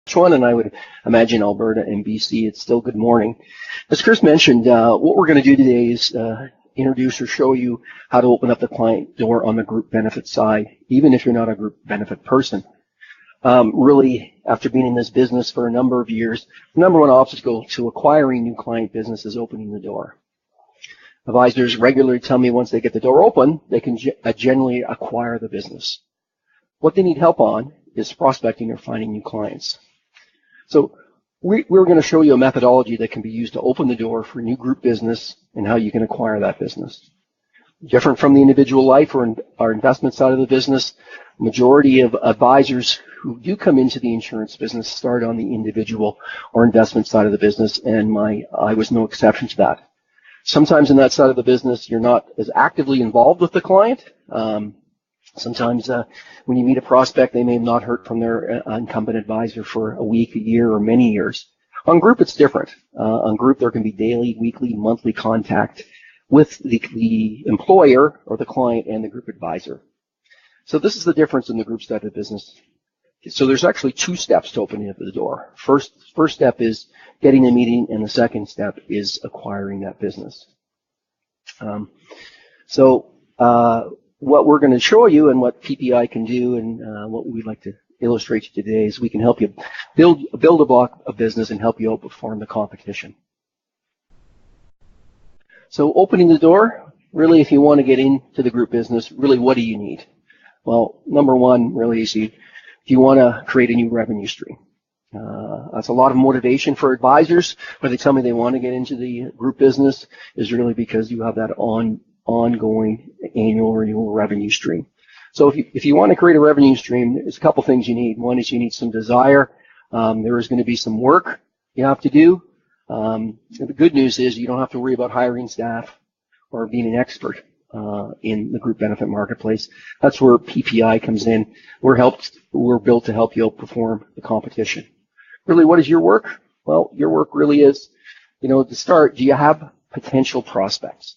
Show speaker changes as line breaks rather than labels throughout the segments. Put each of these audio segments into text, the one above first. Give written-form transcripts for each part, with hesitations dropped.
Saskatchewan, and I would imagine Alberta and BC, it's still good morning. As Chris mentioned, what we're going to do today is introduce or show you how to open up the client door on the group benefit side, even if you're not a group benefit person. Really, after being in this business for a number of years, the number one obstacle to acquiring new client business is opening the door. Advisors regularly tell me once they get the door open, they can generally acquire the business. What they need help on is prospecting or finding new clients. So we're going to show you a methodology that can be used to open the door for new group business and how you can acquire that business. Different from the individual life or our investment side of the business, majority of advisors who do come into the insurance business start on the individual or investment side of the business, and I was no exception to that. Sometimes in that side of the business, you're not as actively involved with the client. Sometimes when you meet a prospect, they may have not heard from their incumbent advisor for a week, a year, or many years. On group, it's different. On group, there can be daily, weekly, monthly contact with the employer or the client and the group advisor. So this is the difference in the group side of the business. So there's actually two steps to opening up the door. First step is getting a meeting, and the second step is acquiring that business. What we're going to show you and what PPI can do and what we'd like to illustrate to you today is we can help you build a block of business and help you outperform the competition. So opening the door, really, if you want to get into the group business, really, what do you need? Well, number one, really, is if you want to create a new revenue stream. That's a lot of motivation for advisors when they tell me they want to get into the group business, is really because you have that ongoing annual renewal revenue stream. So if you want to create a revenue stream, there's a couple things you need. One is you need some desire. There is going to be some work you have to do. The good news is you don't have to worry about hiring staff or being an expert in the group benefit marketplace. That's where PPI comes in. We're built to help you outperform the competition. Really, what is your work? Well, your work really is, to start, do you have potential prospects?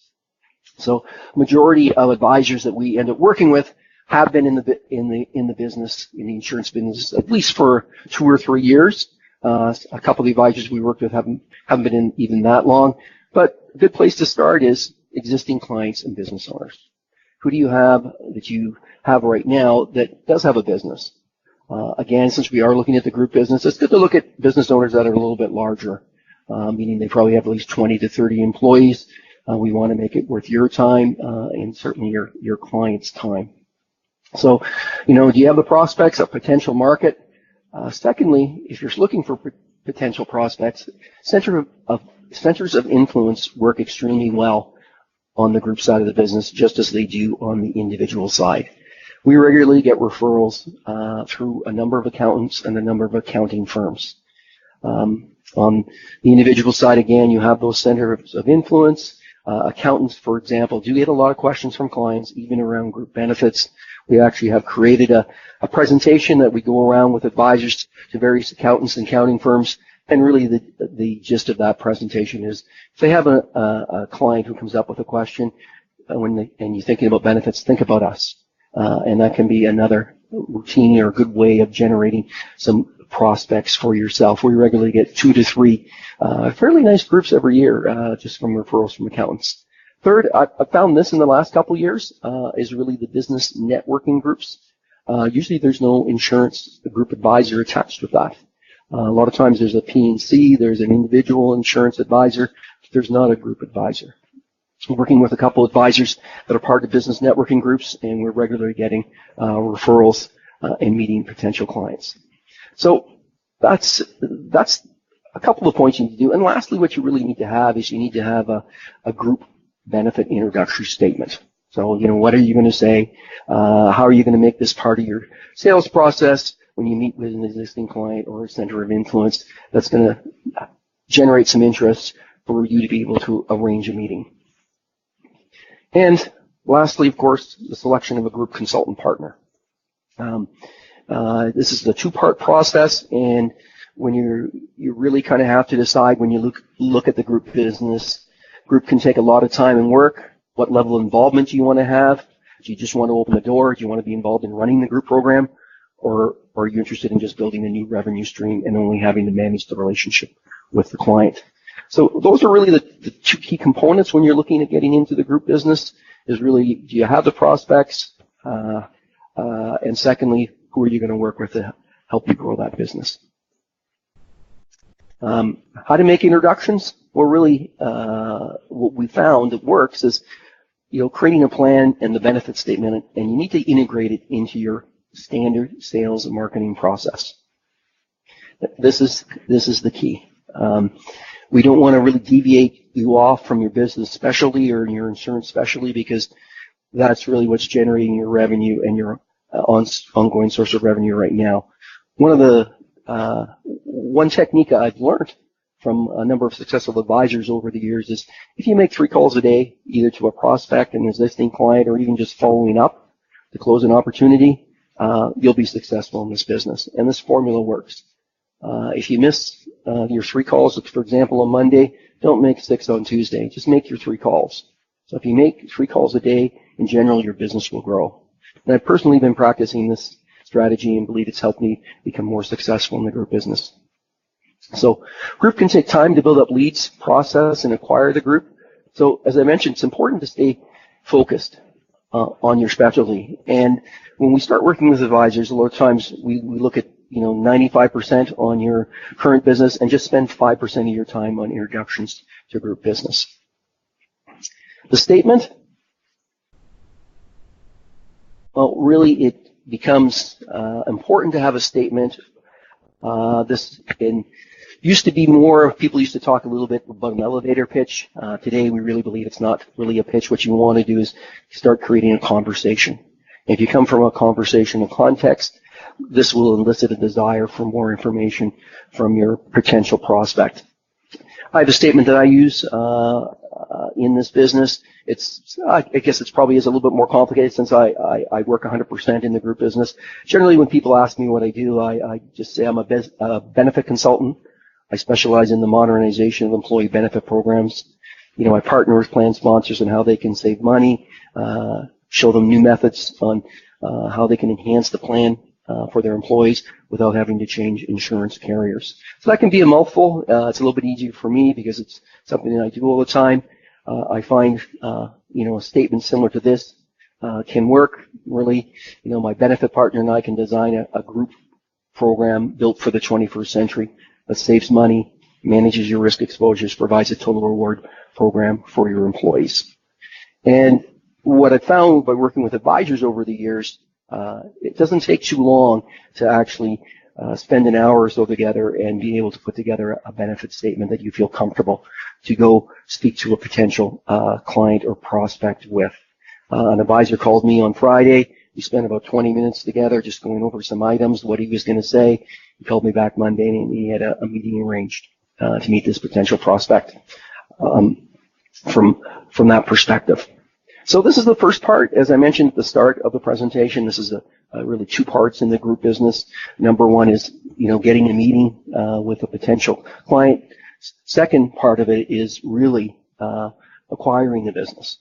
So majority of advisors that we end up working with have been in the business, in the insurance business, at least for 2 or 3 years. A couple of the advisors we worked with haven't been in even that long. But a good place to start is existing clients and business owners. Who do you have that you have right now that does have a business? Again, since we are looking at the group business, it's good to look at business owners that are a little bit larger, meaning they probably have at least 20 to 30 employees. We want to make it worth your time and certainly your client's time. So, do you have the prospects, a potential market? Secondly, if you're looking for potential prospects, centers of influence work extremely well on the group side of the business, just as they do on the individual side. We regularly get referrals through a number of accountants and a number of accounting firms. On the individual side, again, you have those centers of influence. Accountants, for example, do get a lot of questions from clients, even around group benefits. We actually have created a presentation that we go around with advisors to various accountants and accounting firms. And really the gist of that presentation is if they have a client who comes up with a question and you're thinking about benefits, think about us. And that can be another routine or a good way of generating some prospects for yourself. We regularly get 2 to 3 fairly nice groups every year just from referrals from accountants. Third, I found this in the last couple of years is really the business networking groups. Usually there's no insurance group advisor attached with that. A lot of times there's a P&C, there's an individual insurance advisor, but there's not a group advisor. We're working with a couple of advisors that are part of business networking groups, and we're regularly getting referrals and meeting potential clients. So that's a couple of points you need to do. And lastly, what you really need to have is you need to have a group benefit introductory statement. So, what are you going to say? How are you going to make this part of your sales process when you meet with an existing client or a center of influence that's going to generate some interest for you to be able to arrange a meeting? And lastly, of course, the selection of a group consultant partner. This is the 2-part process, and when you really kind of have to decide when you look at the group business. Group can take a lot of time and work. What level of involvement do you want to have? Do you just want to open the door? Do you want to be involved in running the group program? Or or are you interested in just building a new revenue stream and only having to manage the relationship with the client? So those are really the two key components when you're looking at getting into the group business, is really, do you have the prospects? And secondly, who are you going to work with to help you grow that business? How to make introductions? Well, really, what we found that works is, creating a plan and the benefit statement, and you need to integrate it into your standard sales and marketing process. This is the key. We don't want to really deviate you off from your business specialty or your insurance specialty, because that's really what's generating your revenue and your ongoing source of revenue right now. One technique I've learned from a number of successful advisors over the years is, if you make 3 calls a day, either to a prospect, an existing client, or even just following up to close an opportunity, you'll be successful in this business. And this formula works. If you miss your 3 calls, for example, on Monday, don't make 6 on Tuesday. Just make your 3 calls. So if you make 3 calls a day, in general, your business will grow. And I've personally been practicing this strategy and believe it's helped me become more successful in the group business. So group can take time to build up leads, process, and acquire the group. So as I mentioned, it's important to stay focused on your specialty. And when we start working with advisors, a lot of times we look at 95% on your current business and just spend 5% of your time on introductions to group business. The statement, well, really it becomes important to have a statement. Used to be more, people used to talk a little bit about an elevator pitch. Today we really believe it's not really a pitch. What you want to do is start creating a conversation. If you come from a conversational context, this will elicit a desire for more information from your potential prospect. I have a statement that I use in this business. I guess it's probably is a little bit more complicated since I work 100% in the group business. Generally, when people ask me what I do, I just say I'm a benefit consultant. I specialize in the modernization of employee benefit programs. I partner with plan sponsors on how they can save money, show them new methods on how they can enhance the plan for their employees without having to change insurance carriers. So that can be a mouthful. It's a little bit easier for me because it's something that I do all the time. I find, a statement similar to this can work. Really, my benefit partner and I can design a group program built for the 21st century that saves money, manages your risk exposures, provides a total reward program for your employees. And what I found by working with advisors over the years, it doesn't take too long to actually spend an hour or so together and be able to put together a benefit statement that you feel comfortable to go speak to a potential client or prospect with. An advisor called me on Friday. We spent about 20 minutes together just going over some items, what he was going to say. He called me back Monday and he had a meeting arranged to meet this potential prospect from that perspective. So this is the first part. As I mentioned at the start of the presentation, this is really 2 parts in the group business. Number 1 is, getting a meeting with a potential client. Second part of it is really acquiring the business.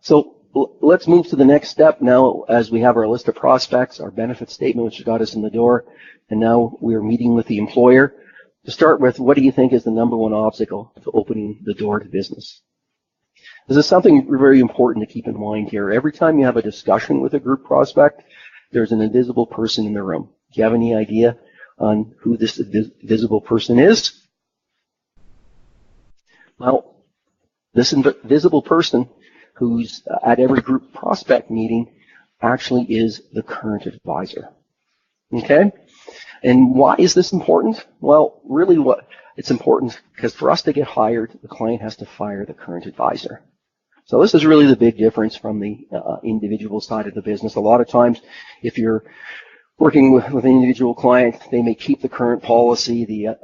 So let's move to the next step now, as we have our list of prospects, our benefit statement, which got us in the door, and now we're meeting with the employer. To start with, what do you think is the number 1 obstacle to opening the door to business? This is something very important to keep in mind here. Every time you have a discussion with a group prospect, there's an invisible person in the room. Do you have any idea on who this invisible person is? Well, this invisible person who's at every group prospect meeting actually is the current advisor. Okay? And why is this important? Well, really it's important because for us to get hired, the client has to fire the current advisor. So this is really the big difference from the individual side of the business. A lot of times, if you're working with an individual client, they may keep the current policy. The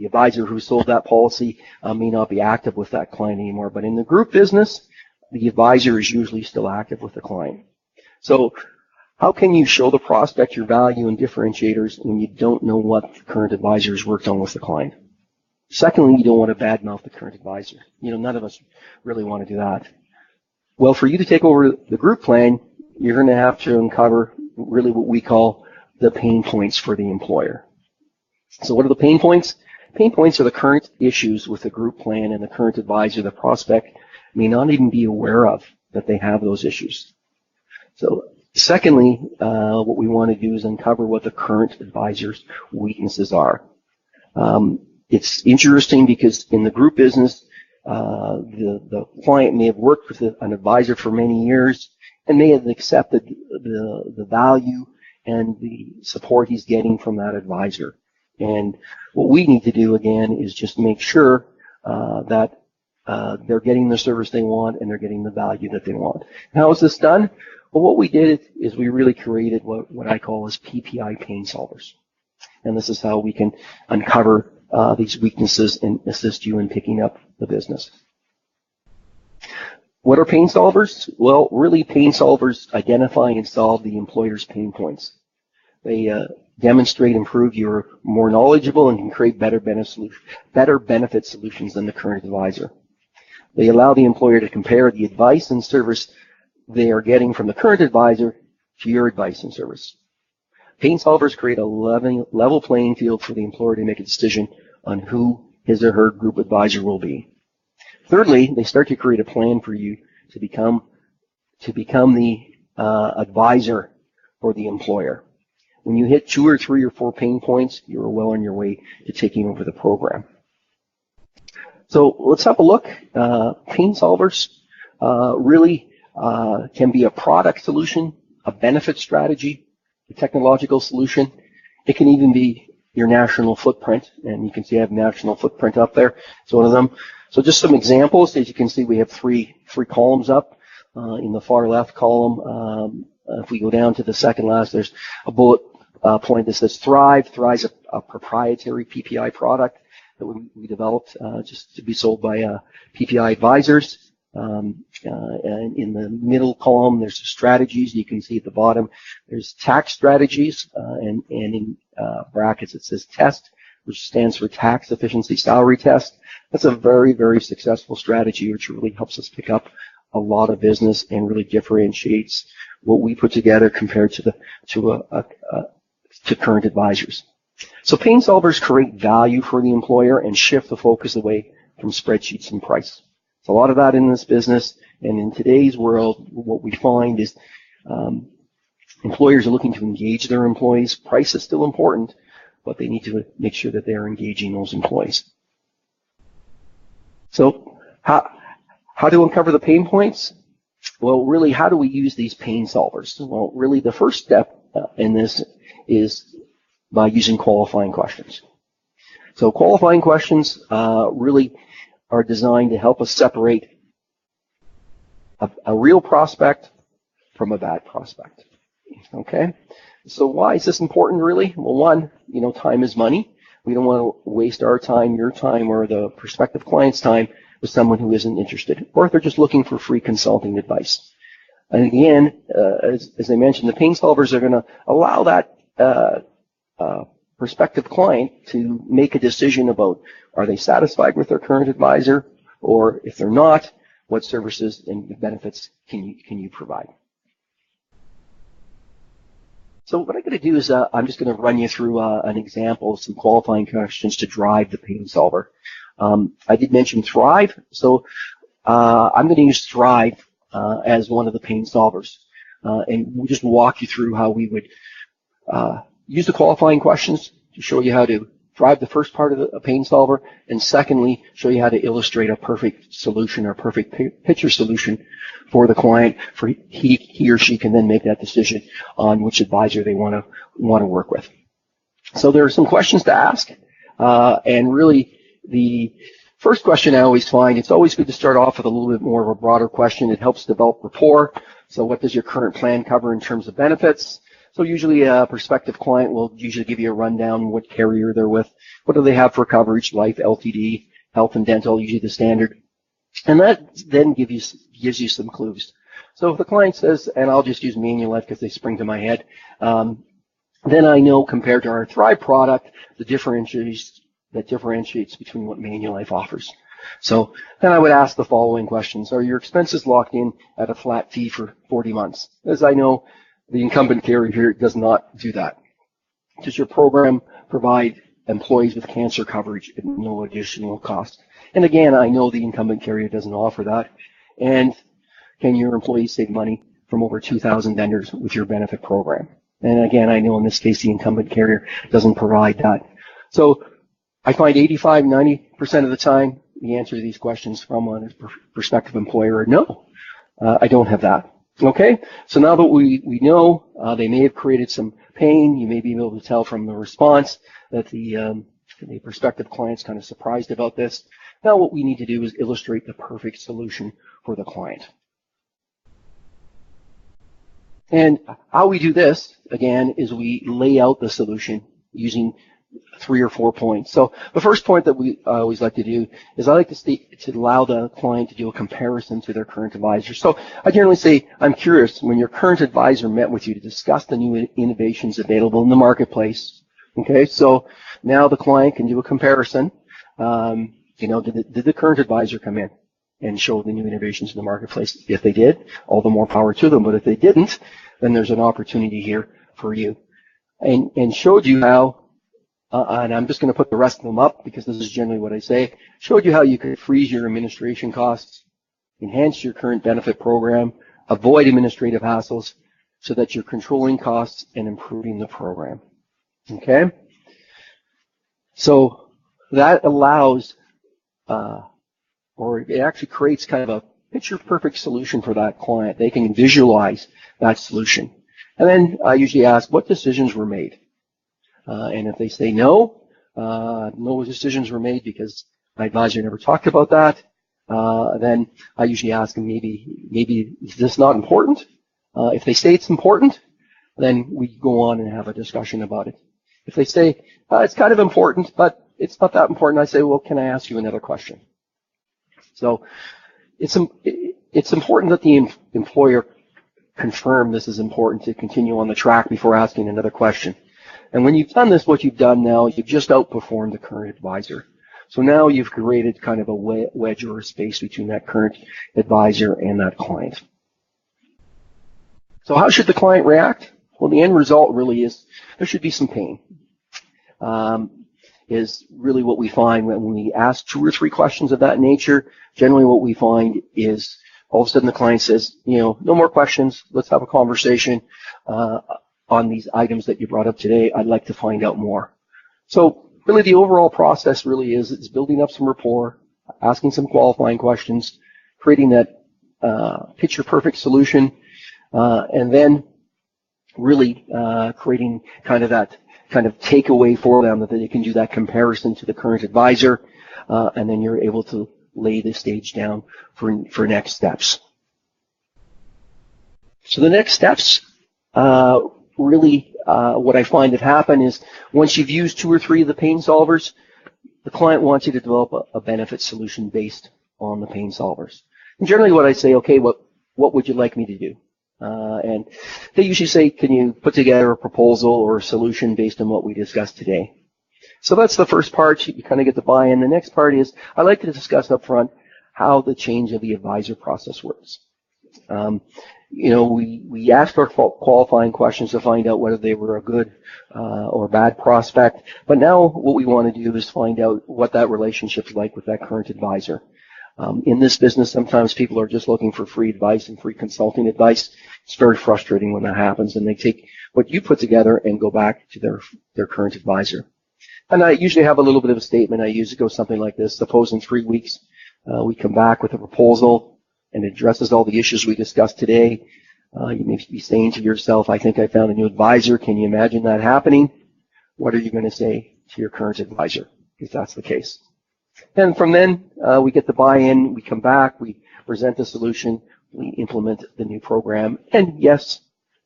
advisor who sold that policy may not be active with that client anymore. But in the group business, the advisor is usually still active with the client. So how can you show the prospect your value and differentiators when you don't know what the current advisor has worked on with the client? Secondly, you don't want to badmouth the current advisor. None of us really want to do that. Well, for you to take over the group plan, you're going to have to uncover really what we call the pain points for the employer. So what are the pain points? Pain points are the current issues with the group plan, and the current advisor, the prospect, may not even be aware of that they have those issues. So secondly, what we want to do is uncover what the current advisor's weaknesses are. It's interesting because in the group business, the client may have worked with an advisor for many years and may have accepted the value and the support he's getting from that advisor. And what we need to do, again, is just make sure that they're getting the service they want and they're getting the value that they want. How is this done? Well, what we did is we really created what I call as PPI pain solvers. And this is how we can uncover these weaknesses and assist you in picking up the business. What are pain solvers? Well, really, pain solvers identify and solve the employer's pain points. They demonstrate and prove you're more knowledgeable and can create better benefit solutions than the current advisor. They allow the employer to compare the advice and service they are getting from the current advisor to your advice and service. Pain solvers create a level playing field for the employer to make a decision on who his or her group advisor will be. Thirdly, they start to create a plan for you to become the advisor for the employer. When you hit 2 or 3 or 4 pain points, you're well on your way to taking over the program. So let's have a look. Pain solvers really can be a product solution, a benefit strategy, a technological solution. It can even be your national footprint, and you can see I have national footprint up there. It's one of them. So just some examples. As you can see, we have three columns up. In the far left column, if we go down to the second last, there's a bullet point that says Thrive. Thrive's a proprietary PPI product that we developed just to be sold by PPI advisors. And in the middle column, there's the strategies. You can see at the bottom, there's tax strategies, and in brackets it says TEST, which stands for Tax Efficiency Salary Test. That's a very, very successful strategy, which really helps us pick up a lot of business and really differentiates what we put together compared to current advisors. So pain solvers create value for the employer and shift the focus away from spreadsheets and price. There's a lot of that in this business, and in today's world, what we find is employers are looking to engage their employees. Price is still important, but they need to make sure that they're engaging those employees. So how to uncover the pain points? Well, really, how do we use these pain solvers? Well, really, the first step in this is by using qualifying questions. So qualifying questions really are designed to help us separate a real prospect from a bad prospect. Okay? So why is this important, really? Well, one, time is money. We don't want to waste our time, your time, or the prospective client's time with someone who isn't interested, or if they're just looking for free consulting advice. And again, as I mentioned, the pain solvers are going to allow that prospective client to make a decision about, are they satisfied with their current advisor, or if they're not, what services and benefits can you provide? So what I'm going to do is I'm just going to run you through an example of some qualifying questions to drive the pain solver. I did mention Thrive, so I'm going to use Thrive as one of the pain solvers, and we'll just walk you through how we would use the qualifying questions to show you how to drive the first part of a pain solver, and secondly, show you how to illustrate a perfect solution or perfect picture solution for the client, for he or she can then make that decision on which advisor they want to work with. So there are some questions to ask, and really the first question I always find, it's always good to start off with a little bit more of a broader question. It helps develop rapport. So what does your current plan cover in terms of benefits? So usually a prospective client will usually give you a rundown, what carrier they're with, what do they have for coverage, life, LTD, health and dental, usually the standard. And that then gives you some clues. So if the client says, and I'll just use Manulife because they spring to my head, then I know compared to our Thrive product, that differentiates between what Manulife offers. So then I would ask the following questions. Are your expenses locked in at a flat fee for 40 months? As I know, The incumbent carrier here does not do that. Does your program provide employees with cancer coverage at no additional cost? And again, I know the incumbent carrier doesn't offer that. And can your employees save money from over 2,000 vendors with your benefit program? And again, I know in this case the incumbent carrier doesn't provide that. So I find 85, 90% of the time the answer to these questions from a prospective employer are no, I don't have that. Okay, so now that we know they may have created some pain, you may be able to tell from the response that the prospective client's kind of surprised about this. Now what we need to do is illustrate the perfect solution for the client. And how we do this, again, is we lay out the solution using 3 or 4 points. So the first point that we always like to do is I like to allow the client to do a comparison to their current advisor. So I generally say, I'm curious, when your current advisor met with you to discuss the new innovations available in the marketplace, okay, so now the client can do a comparison. Did the current advisor come in and show the new innovations in the marketplace? If they did, all the more power to them. But if they didn't, then there's an opportunity here for you. And showed you how, and I'm just going to put the rest of them up because this is generally what I say, showed you how you could freeze your administration costs, enhance your current benefit program, avoid administrative hassles so that you're controlling costs and improving the program. Okay? So that allows, or it actually creates kind of a picture-perfect solution for that client. They can visualize that solution. And then I usually ask what decisions were made. And if they say no, no decisions were made because my advisor never talked about that, then I usually ask them maybe is this not important? If they say it's important, then we go on and have a discussion about it. If they say it's kind of important, but it's not that important, I say, well, can I ask you another question? So it's important that the employer confirm this is important to continue on the track before asking another question. And when you've done this, what you've done now, you've just outperformed the current advisor. So now you've created kind of a wedge or a space between that current advisor and that client. So how should the client react? Well, the end result really is there should be some pain. Is really what we find when we ask 2 or 3 questions of that nature. Generally what we find is all of a sudden the client says, no more questions, let's have a conversation on these items that you brought up today. I'd like to find out more. So really the overall process really is it's building up some rapport, asking some qualifying questions, creating that picture perfect solution, and then really creating kind of that kind of takeaway for them that they can do that comparison to the current advisor, and then you're able to lay the stage down for next steps. So the next steps, really what I find that happen is once you've used 2 or 3 of the pain solvers, the client wants you to develop a benefit solution based on the pain solvers. And generally what I say, okay, what would you like me to do? And they usually say, can you put together a proposal or a solution based on what we discussed today? So that's the first part. You kind of get the buy-in. The next part is I like to discuss up front how the change of the advisor process works. We asked our qualifying questions to find out whether they were a good or bad prospect. But now what we want to do is find out what that relationship's like with that current advisor. In this business, sometimes people are just looking for free advice and free consulting advice. It's very frustrating when that happens, and they take what you put together and go back to their current advisor. And I usually have a little bit of a statement. I usually go something like this. Suppose in 3 weeks we come back with a proposal and it addresses all the issues we discussed today. You may be saying to yourself, I think I found a new advisor. Can you imagine that happening? What are you going to say to your current advisor if that's the case? And from then, we get the buy-in, we come back, we present the solution, we implement the new program, and yes,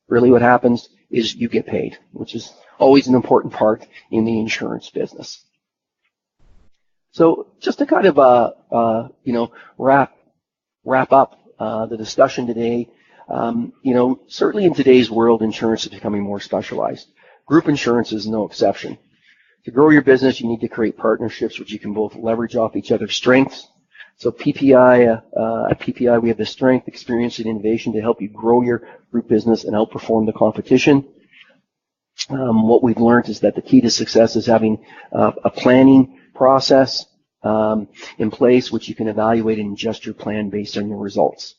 really what happens is you get paid, which is always an important part in the insurance business. So just to kind of wrap up the discussion today, certainly in today's world, insurance is becoming more specialized. Group insurance is no exception. To grow your business, you need to create partnerships which you can both leverage off each other's strengths So PPI, at PPI, we have the strength, experience, and innovation to help you grow your group business and outperform the competition. What we've learned is that the key to success is having a planning process in place, which you can evaluate and adjust your plan based on your results.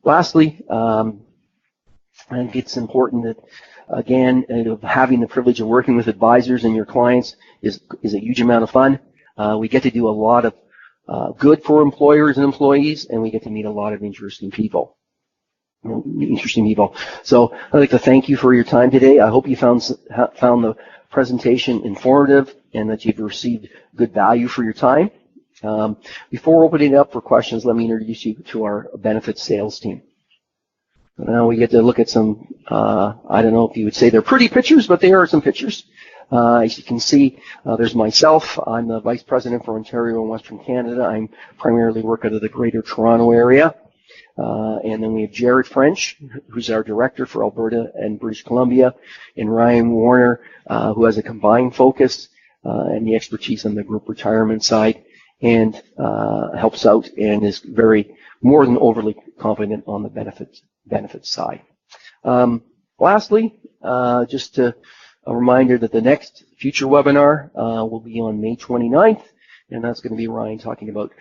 Lastly, I think it's important that, again, having the privilege of working with advisors and your clients is a huge amount of fun. We get to do a lot of good for employers and employees, and we get to meet a lot of interesting people. So I'd like to thank you for your time today. I hope you found the presentation informative and that you've received good value for your time. Before opening it up for questions, let me introduce you to our benefits sales team. Now we get to look at some, I don't know if you would say they're pretty pictures, but they are some pictures. As you can see, there's myself. I'm the Vice President for Ontario and Western Canada. I primarily work out of the Greater Toronto area. And then we have Jared French, who's our Director for Alberta and British Columbia, and Ryan Warner, who has a combined focus and the expertise on the group retirement side, and helps out and is more than overly confident on the benefits side. Lastly, just a reminder that the next future webinar will be on May 29th, and that's going to be Ryan talking about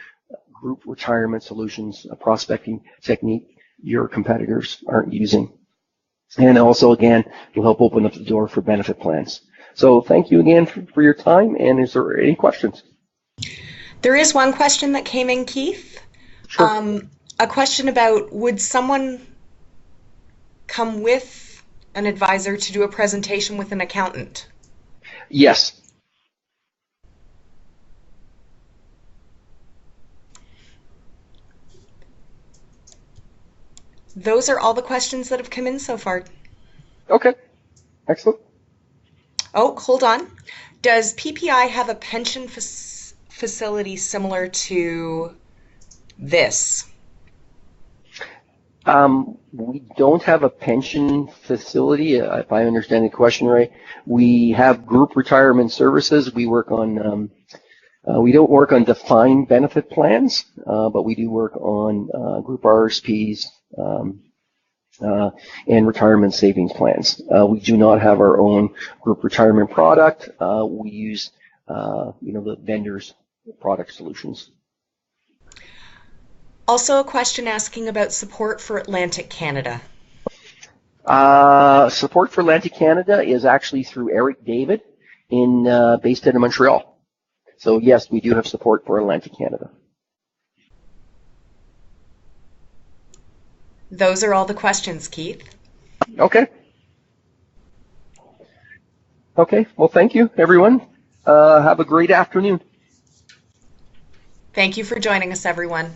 group retirement solutions, a prospecting technique your competitors aren't using. And also, again, will help open up the door for benefit plans. So thank you again for your time, and is there any questions?
There is one question that came in, Keith.
Sure.
A question about, would someone come with an advisor to do a presentation with an accountant?
Yes.
Those are all the questions that have come in so far.
Okay. Excellent.
Oh, hold on. Does PPI have a pension facility similar to this?
We don't have a pension facility, if I understand the question right. We have group retirement services. We work on, we don't work on defined benefit plans, but we do work on group RSPs and retirement savings plans. We do not have our own group retirement product. We use, the vendors' product solutions.
Also a question asking about support for Atlantic Canada.
Support for Atlantic Canada is actually through Eric David, based out of Montreal. So yes, we do have support for Atlantic Canada.
Those are all the questions, Keith.
Okay. Okay, well, thank you, everyone. Have a great afternoon.
Thank you for joining us, everyone.